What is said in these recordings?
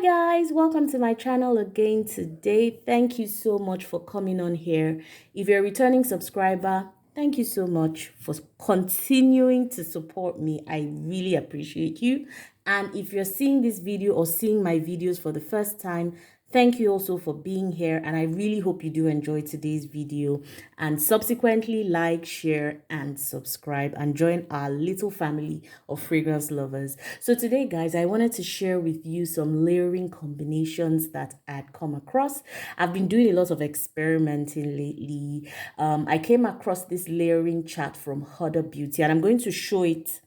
Guys, welcome to my channel again today. Thank you so much for coming on here. If you're a returning subscriber, thank you so much for continuing to support me. I really appreciate you. And if you're seeing this video or seeing my videos for the first time, thank you also for being here, and I really hope you do enjoy today's video and subsequently like, share, and subscribe and join our little family of fragrance lovers. So today, guys, I wanted to share with you some layering combinations that I'd come across. I've been doing a lot of experimenting lately. I came across this layering chart from Huda Beauty, and I'm going to show it.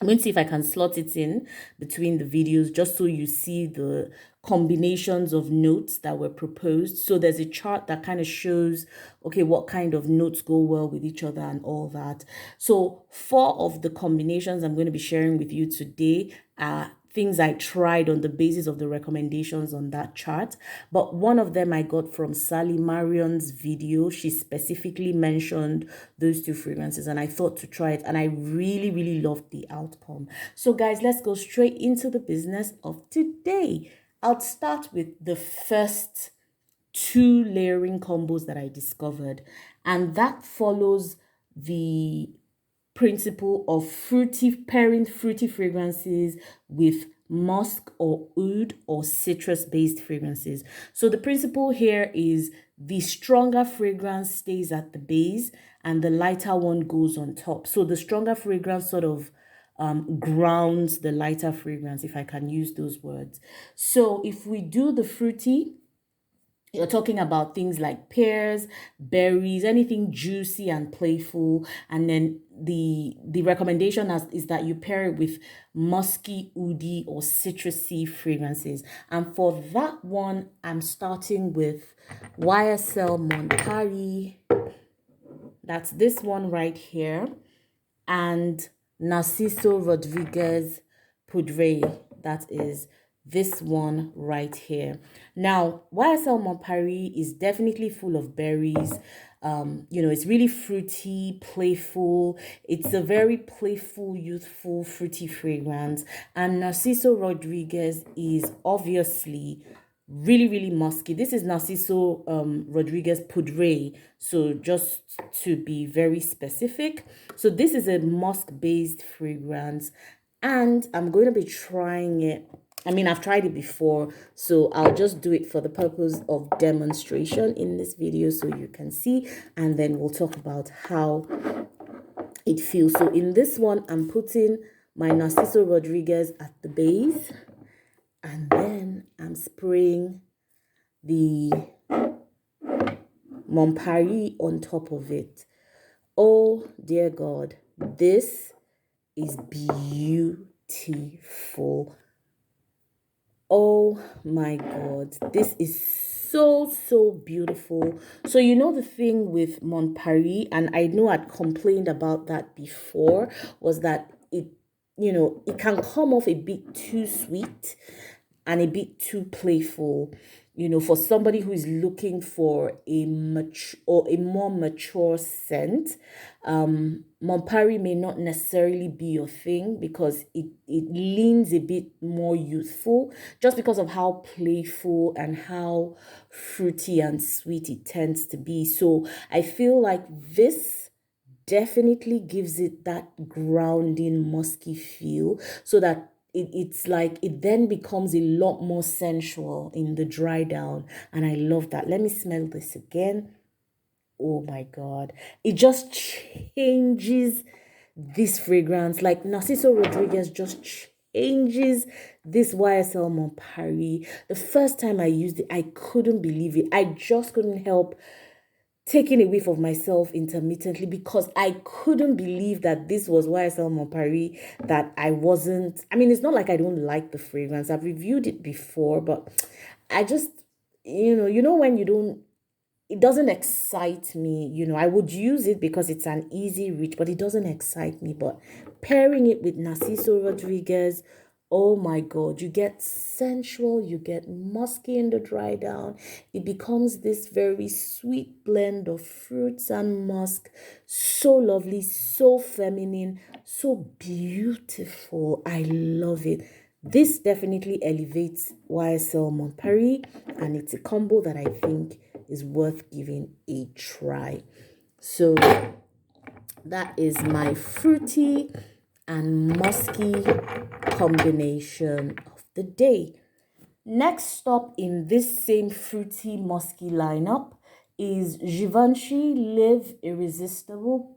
I'm going to see if I can slot it in between the videos just so you see the combinations of notes that were proposed. So there's a chart that kind of shows, okay, what kind of notes go well with each other and all that. So 4 of the combinations I'm going to be sharing with you today are things I tried on the basis of the recommendations on that chart. But one of them I got from Sally Marion's video. She specifically mentioned those 2 fragrances and I thought to try it, and I really, really loved the outcome. So guys, let's go straight into the business of today. I'll start with the first 2 layering combos that I discovered, and that follows the principle of pairing fruity fragrances with musk or oud or citrus based fragrances. So the principle here is the stronger fragrance stays at the base and the lighter one goes on top. So the stronger fragrance sort of grounds the lighter fragrance, if I can use those words. So if we do the fruity, you're talking about things like pears, berries, anything juicy and playful. And then the recommendation is that you pair it with musky, woody, or citrusy fragrances. And for that one, I'm starting with YSL Montari. That's this one right here. And Narciso Rodriguez Poudre. That is this one right here. Now, YSL Montari is definitely full of berries. It's really fruity, playful. It's a very playful, youthful, fruity fragrance. And Narciso Rodriguez is obviously really, really musky. This is Narciso Rodriguez Poudre. So just to be very specific. So this is a musk-based fragrance. And I'm going to be trying it. I mean, I've tried it before, so I'll just do it for the purpose of demonstration in this video so you can see, and then we'll talk about how it feels. So in this one, I'm putting my Narciso Rodriguez at the base, and then I'm spraying the Montari on top of it. Oh, dear God, this is beautiful. Oh my God, this is so beautiful. So you know the thing with Montari, and I know I'd complained about that before, was that it can come off a bit too sweet and a bit too playful, for somebody who is looking for a more mature scent. Montari may not necessarily be your thing because it leans a bit more youthful just because of how playful and how fruity and sweet it tends to be. So I feel like this definitely gives it that grounding musky feel, so that it's like it then becomes a lot more sensual in the dry down, and I love that. Let me smell this again. Oh my God, it just changes this fragrance. Like Narciso Rodriguez just changes this YSL Montari. The first time I used it, I couldn't believe it. I just couldn't help taking a whiff of myself intermittently because I couldn't believe that this was YSL Montari, that I wasn't. I mean, it's not like I don't like the fragrance. I've reviewed it before, but I just, when you don't, it doesn't excite me. I would use it because it's an easy reach, but it doesn't excite me. But pairing it with Narciso Rodriguez, oh my God, you get sensual, you get musky in the dry down. It becomes this very sweet blend of fruits and musk. So lovely, so feminine, so beautiful. I love it. This definitely elevates YSL Mon Paris, and it's a combo that I think is worth giving a try. So that is my fruity and musky combination of the day. Next stop in this same fruity musky lineup is Givenchy Live Irresistible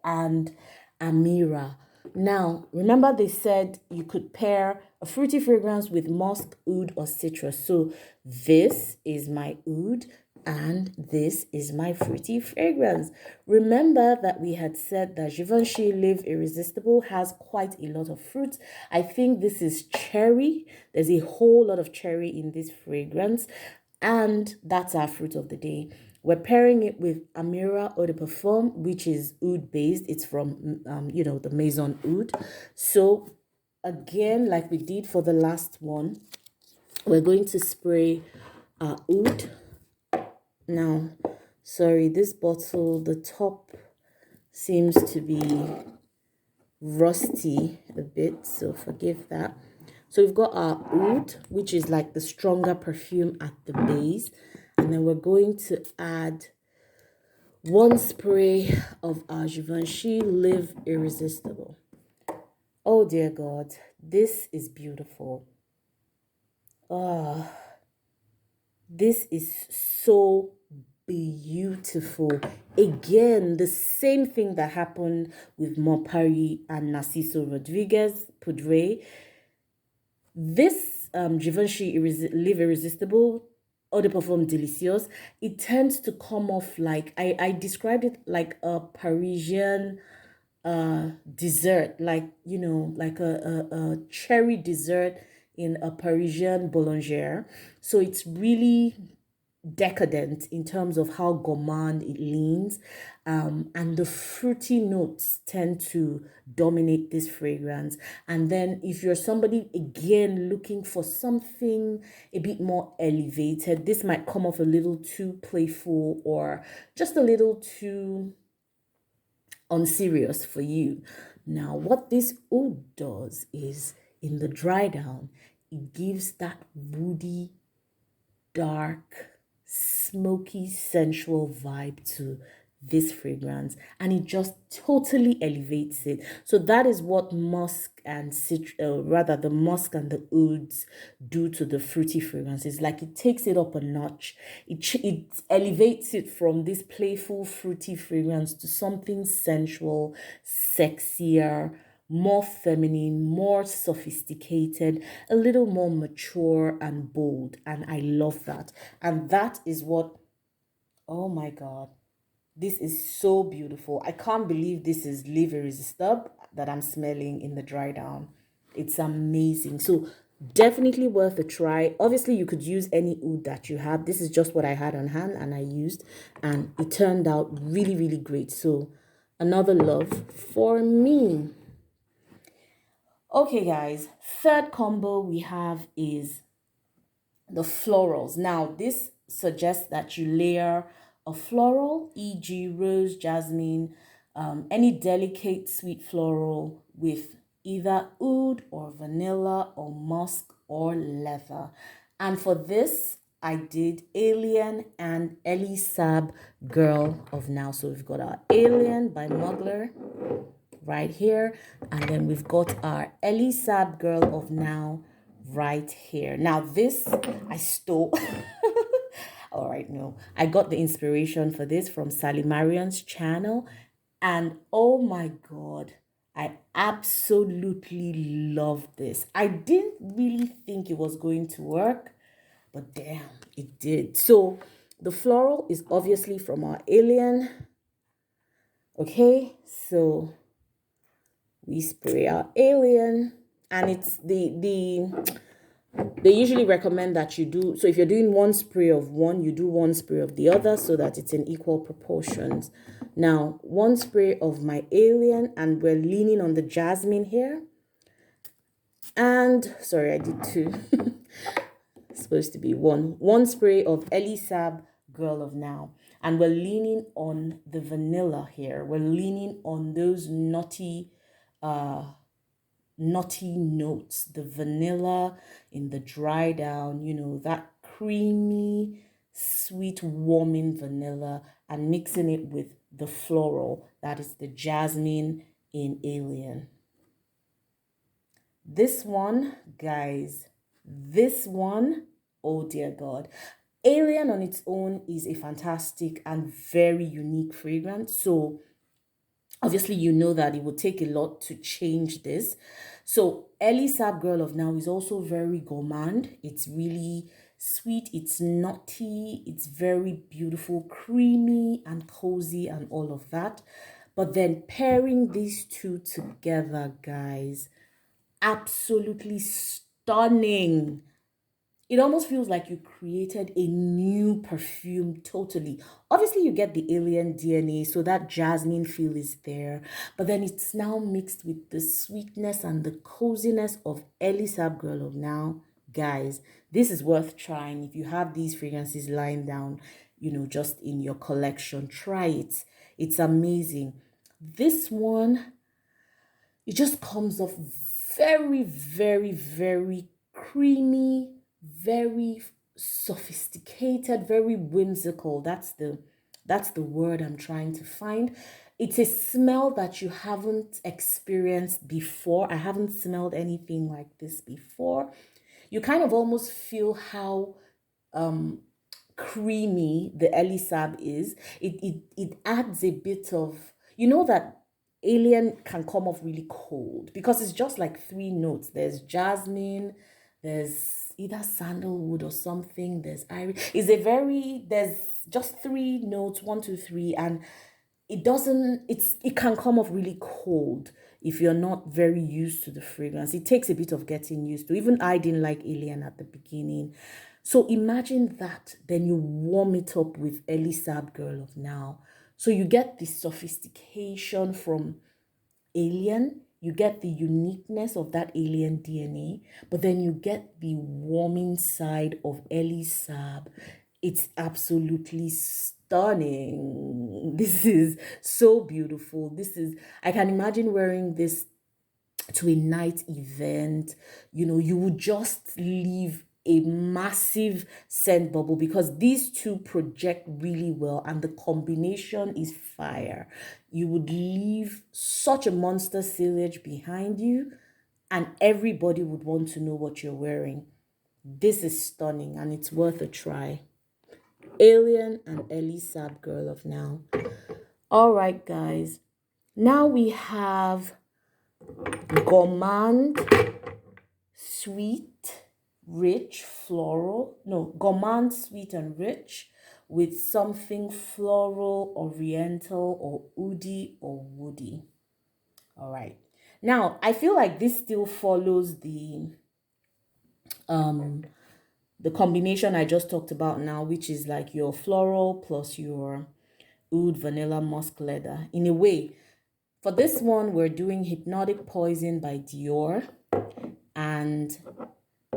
and Amira. Now, remember they said you could pair a fruity fragrance with musk, oud, or citrus. So this is my oud and this is my fruity fragrance. Remember that we had said that Givenchy Live Irresistible has quite a lot of fruit. I think this is cherry. There's a whole lot of cherry in this fragrance, and that's our fruit of the day. We're pairing it with Amira Eau de Parfum, which is oud based. It's from, the Maison Oud. So again, like we did for the last one, we're going to spray our oud. Now, sorry, this bottle, the top seems to be rusty a bit, so forgive that. So we've got our oud, which is like the stronger perfume at the base. And then we're going to add one spray of our Givenchy Live Irresistible. Oh dear God, this is beautiful. This is so beautiful. Again, the same thing that happened with Mon Paris and Narciso Rodriguez Poudre. This Givenchy Live Irresistible Eau de Parfum Delicious, it tends to come off like, I described it like a Parisian dessert, like, like a cherry dessert in a Parisian boulangère. So it's really decadent in terms of how gourmand it leans, and the fruity notes tend to dominate this fragrance. And then if you're somebody again looking for something a bit more elevated, this might come off a little too playful or just a little too unserious for you. Now what this oud does is, in the dry down, it gives that woody, dark, smoky, sensual vibe to this fragrance, and it just totally elevates it. So that is what musk and rather the musk and the ouds do to the fruity fragrance. It's like it takes it up a notch. It elevates it from this playful fruity fragrance to something sensual, sexier, more feminine, more sophisticated, a little more mature and bold. And I love that. And that is what, oh my God, this is so beautiful. I can't believe this is Live Irresistible that I'm smelling in the dry down. It's amazing. So definitely worth a try. Obviously, you could use any oud that you have. This is just what I had on hand and I used, and it turned out really, really great. So another love for me. Okay, guys, third combo we have is the florals. Now, this suggests that you layer a floral, e.g. rose, jasmine, any delicate sweet floral with either oud or vanilla or musk or leather. And for this, I did Alien and Ellie Saab Girl of Now. So we've got our Alien by Mugler right here, and then we've got our Ellie Saab Girl of Now right here. Now this I stole. All right, no, I got the inspiration for this from Sally Marion's channel, and oh my God, I absolutely love this. I didn't really think it was going to work, but damn, it did. So the floral is obviously from our Alien. Okay, so we spray our Alien, and it's they usually recommend that you do, so if you're doing one spray of one, you do one spray of the other so that it's in equal proportions. Now, one spray of my Alien, and we're leaning on the jasmine here. And sorry, I did two. It's supposed to be one spray of Ellie Saab Girl of Now, and we're leaning on the vanilla here. We're leaning on those nutty nutty notes, the vanilla in the dry down, you know, that creamy, sweet, warming vanilla, and mixing it with the floral, that is the jasmine in Alien. This one, guys, this one, oh dear God. Alien on its own is a fantastic and very unique fragrance. So obviously you know that it would take a lot to change this. So Ellie Sab Girl of Now is also very gourmand. It's really sweet, it's nutty, it's very beautiful, creamy and cozy and all of that. But then pairing these two together, guys, absolutely stunning. It almost feels like you created a new perfume totally. Obviously, you get the alien DNA, so that jasmine feel is there. But then it's now mixed with the sweetness and the coziness of Elisab Girl of Now. Guys, this is worth trying. If you have these fragrances lying down, you know, just in your collection, try it. It's amazing. This one, it just comes off very, very, very creamy, very sophisticated, very whimsical. That's the word I'm trying to find. It's a smell that you haven't experienced before. I haven't smelled anything like this before. You kind of almost feel how creamy the Elisab is. It adds a bit of, you know, that Alien can come off really cold because it's just like three notes. There's jasmine, there's either sandalwood or something, there's iris. There's just three notes, one, two, three, and it can come off really cold if you're not very used to the fragrance. It takes a bit of getting used to. Even I didn't like Alien at the beginning. So imagine that, then you warm it up with Elisab Girl of Now. So you get the sophistication from Alien, you get the uniqueness of that alien DNA, but then you get the warming side of Elisab. It's absolutely stunning. This is so beautiful. I can imagine wearing this to a night event. You know, you would just leave a massive scent bubble because these two project really well and the combination is fire. You would leave such a monster sillage behind you and everybody would want to know what you're wearing. This is stunning and it's worth a try. Alien and Elisab Girl of Now. All right, guys. Now we have Gourmand Sweet, Rich, Floral. No, Gourmand Sweet and Rich with something floral, oriental, or oudi or woody. All right. Now, I feel like this still follows the combination I just talked about now, which is like your floral plus your oud, vanilla, musk, leather. In a way, for this one, we're doing Hypnotic Poison by Dior and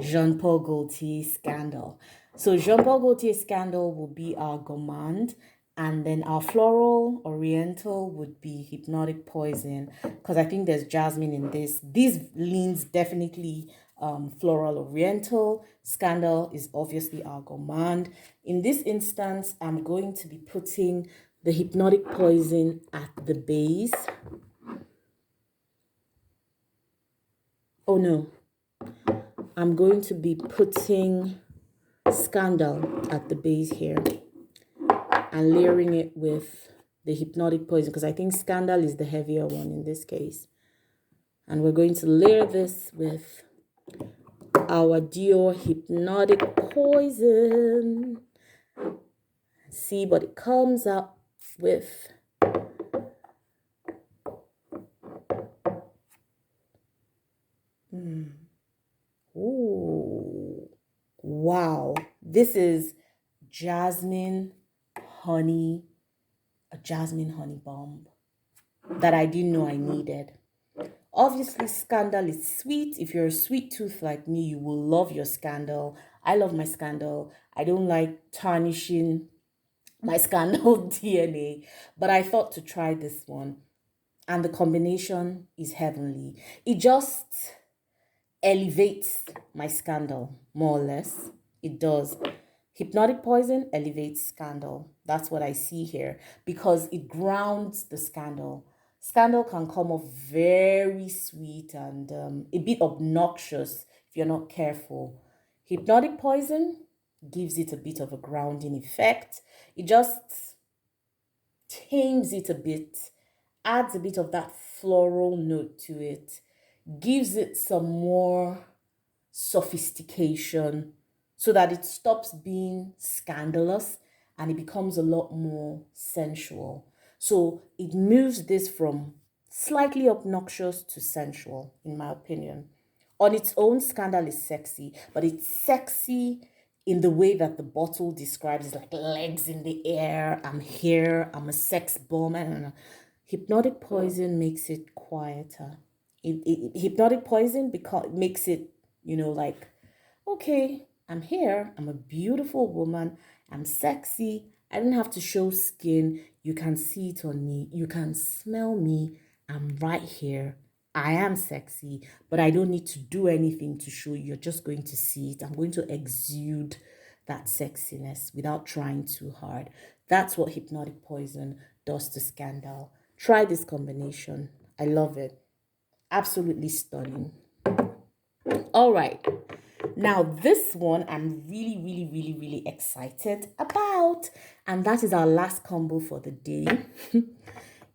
Jean-Paul Gaultier Scandal. So Jean-Paul Gaultier Scandal will be our gourmand, and then our floral oriental would be Hypnotic Poison, because I think there's jasmine in this. These leans definitely floral oriental. Scandal is obviously our gourmand. In this instance, I'm going to be putting the Hypnotic Poison at the base. Oh no, I'm going to be putting Scandal at the base here and layering it with the Hypnotic Poison because I think Scandal is the heavier one in this case. And we're going to layer this with our Dior Hypnotic Poison. See what it comes up with. Ooh, wow. This is jasmine honey, a jasmine honey bomb that I didn't know I needed. Obviously, Scandal is sweet. If you're a sweet tooth like me, you will love your Scandal. I love my Scandal. I don't like tarnishing my Scandal DNA, but I thought to try this one. and the combination is heavenly. It just elevates my scandal, more or less. It does. Hypnotic poison elevates scandal. That's what I see here because it grounds the scandal. Scandal can come off very sweet and a bit obnoxious if you're not careful. Hypnotic poison gives it a bit of a grounding effect. It just tames it a bit, adds a bit of that floral note to it, gives it some more sophistication so that it stops being scandalous and it becomes a lot more sensual. So it moves this from slightly obnoxious to sensual, in my opinion. On its own, scandal is sexy, but it's sexy in the way that the bottle describes. It's like legs in the air. I'm here. I'm a sex bomb. I don't know. Hypnotic poison makes it quieter. Hypnotic poison makes it, like, okay, I'm here. I'm a beautiful woman. I'm sexy. I don't have to show skin. You can see it on me. You can smell me. I'm right here. I am sexy, but I don't need to do anything to show you. You're just going to see it. I'm going to exude that sexiness without trying too hard. That's what hypnotic poison does to scandal. Try this combination. I love it. Absolutely stunning. All right. Now, this one I'm really, really, really, really excited about. And that is our last combo for the day.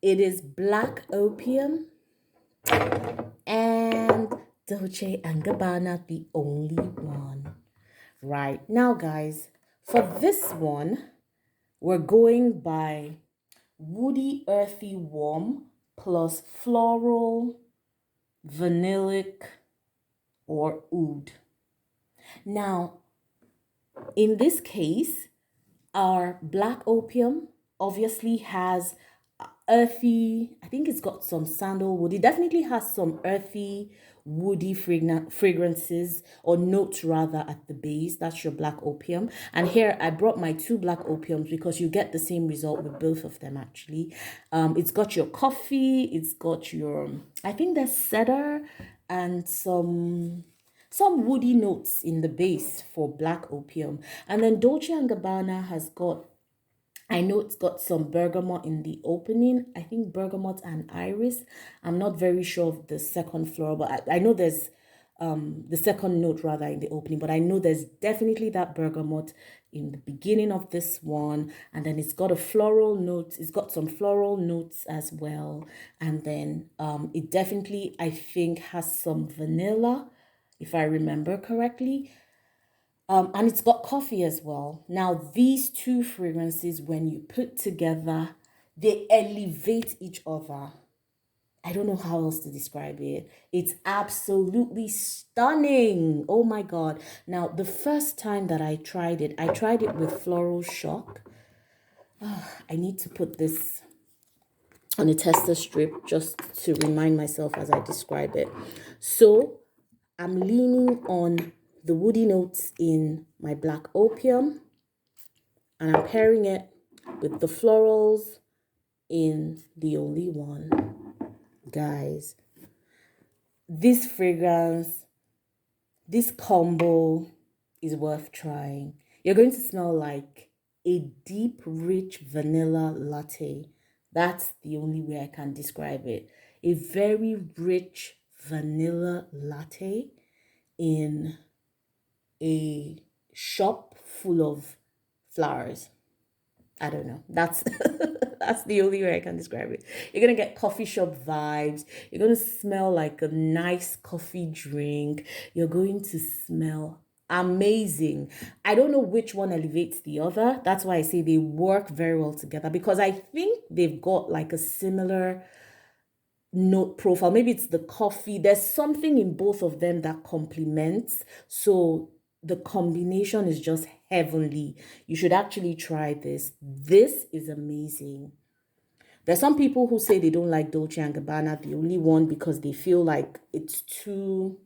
It is Black Opium and Dolce & Gabbana, the only one. Right. Now, guys, for this one, we're going by woody, earthy, warm plus floral, vanillic, or oud. Now, in this case, our Black Opium obviously has earthy, I think it's got some sandalwood. It definitely has some earthy, woody fragrances or notes rather at the base. That's your Black Opium. And here I brought my two Black Opiums because you get the same result with both of them actually. It's got your coffee, it's got your, I think there's cedar and some woody notes in the base for Black Opium. And then Dolce & Gabbana has got, I know it's got some bergamot in the opening. I think bergamot and iris. I'm not very sure of the second floral, but I know there's the second note rather in the opening, but I know there's definitely that bergamot in the beginning of this one. And then it's got a floral note. It's got some floral notes as well. And then it definitely, I think, has some vanilla, if I remember correctly. And it's got coffee as well. Now, these two fragrances, when you put together, they elevate each other. I don't know how else to describe it. It's absolutely stunning. Oh my God. Now, the first time that I tried it with Floral Shock. I need to put this on a tester strip just to remind myself as I describe it. So, I'm leaning on the woody notes in my Black Opium, and I'm pairing it with the florals in the only one. Guys, this fragrance, this combo is worth trying. You're going to smell like a deep, rich vanilla latte. That's the only way I can describe it. A very rich vanilla latte in a shop full of flowers. I don't know. That's that's the only way I can describe it. You're gonna get coffee shop vibes. You're gonna smell like a nice coffee drink. You're going to smell amazing. I don't know which one elevates the other. That's why I say they work very well together because I think they've got like a similar note profile. Maybe it's the coffee. There's something in both of them that complements. So the combination is just heavenly. You should actually try this. This is amazing. There's some people who say they don't like Dolce & Gabbana, the only one, because they feel like it's too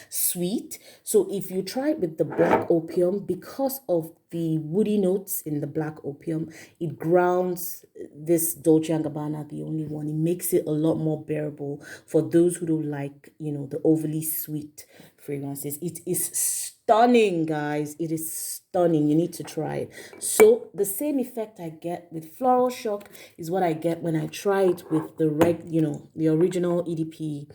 sweet. So if you try it with the black opium, because of the woody notes in the black opium, it grounds this Dolce & Gabbana, the only one. It makes it a lot more bearable for those who don't like, the overly sweet fragrances. It is stunning, guys. It is stunning. You need to try it. So the same effect I get with Floral Shock is what I get when I try it with the original EDP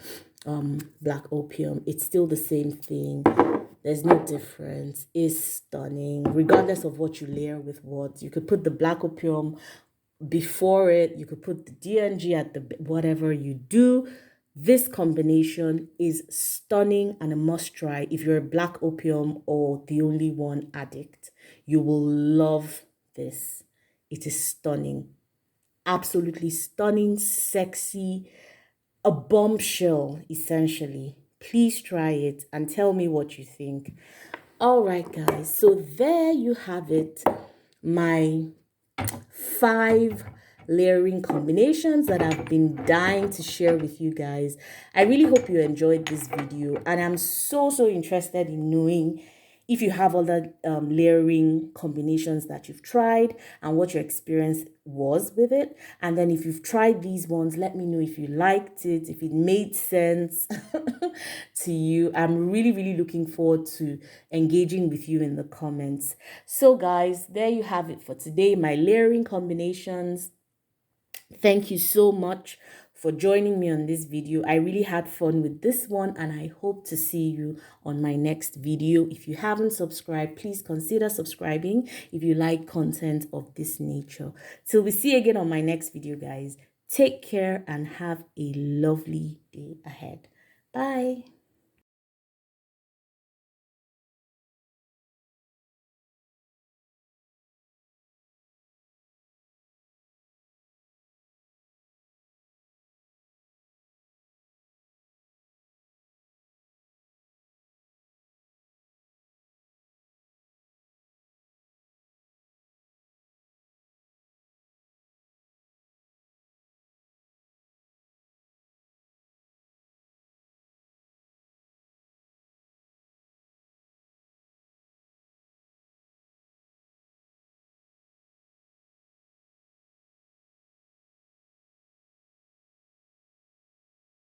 black opium. It's still the same thing. There's no difference. It's stunning regardless of what you layer with what. You could put the black opium before it, you could put the DNG at the whatever you do. This combination is stunning and a must try if you're a black opium or the only one addict. You will love this. It is stunning, absolutely stunning, sexy, a bombshell, essentially. Please try it and tell me what you think. All right, guys. So there you have it. My 5 layering combinations that I've been dying to share with you guys. I really hope you enjoyed this video, and I'm so interested in knowing if you have other layering combinations that you've tried and what your experience was with it. And then if you've tried these ones, let me know if you liked it, if it made sense to you. I'm really looking forward to engaging with you in the comments. So guys, there you have it for today, my layering combinations. Thank you so much for joining me on this video. I really had fun with this one, and I hope to see you on my next video. If you haven't subscribed, please consider subscribing if you like content of this nature. Till we see again on my next video, guys. Take care and have a lovely day ahead. Bye.